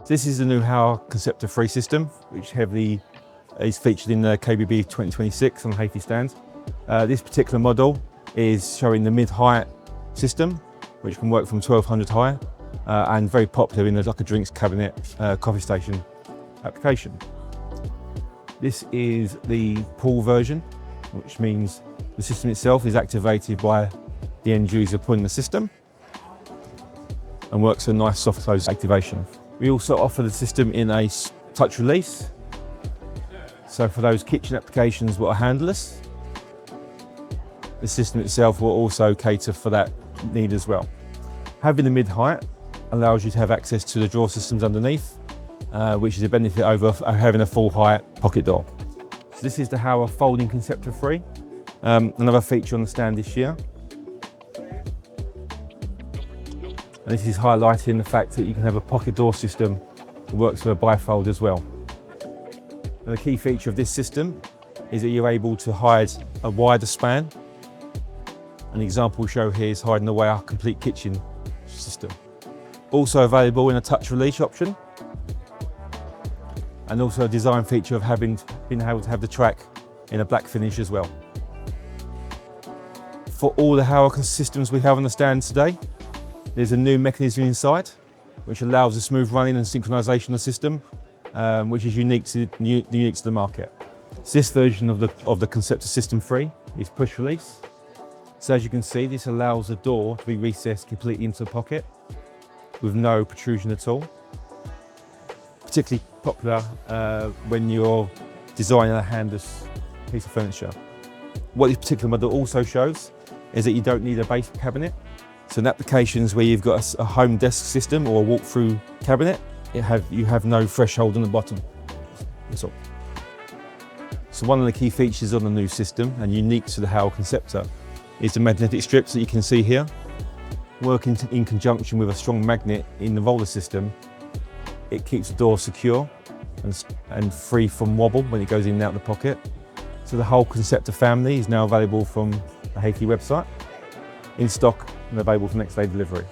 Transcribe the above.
This is the new Hawa Concepta 3 system, which heavily is featured in the KBB 2026 on 𝗙𝗵 stands. This particular model is showing the mid-height system, which can work from 1200 high and very popular in like a drinks cabinet coffee station application. This is the pull version, which means the system itself is activated by the end user pulling the system and works a nice soft close activation. We also offer the system in a touch release. So for those kitchen applications that are handleless, the system itself will also cater for that need as well. Having the mid-height allows you to have access to the drawer systems underneath, which is a benefit over having a full height pocket door. So this is the Hawa Folding Concepta 3, another feature on the stand this year. And this is highlighting the fact that you can have a pocket door system that works with a bifold as well. And the key feature of this system is that you're able to hide a wider span. An example we show here is hiding away our complete kitchen system. Also available in a touch release option. And also a design feature of being able to have the track in a black finish as well. For all the Hawa systems we have on the stand today, there's a new mechanism inside, which allows a smooth running and synchronization of the system, which is unique to the market. So this version of the Concepta System 3 is push release. So as you can see, this allows the door to be recessed completely into the pocket with no protrusion at all. Particularly popular when you're designing a handless piece of furniture. What this particular model also shows is that you don't need a base cabinet. So in applications where you've got a home desk system or a walk-through cabinet, you have no threshold on the bottom. That's all. So one of the key features on the new system, and unique to the Hawa Concepta, is the magnetic strips that you can see here. Working in conjunction with a strong magnet in the roller system, it keeps the door secure and free from wobble when it goes in and out of the pocket. So the whole Concepta family is now available from the 𝗙𝗵 website, in stock and available for next day delivery.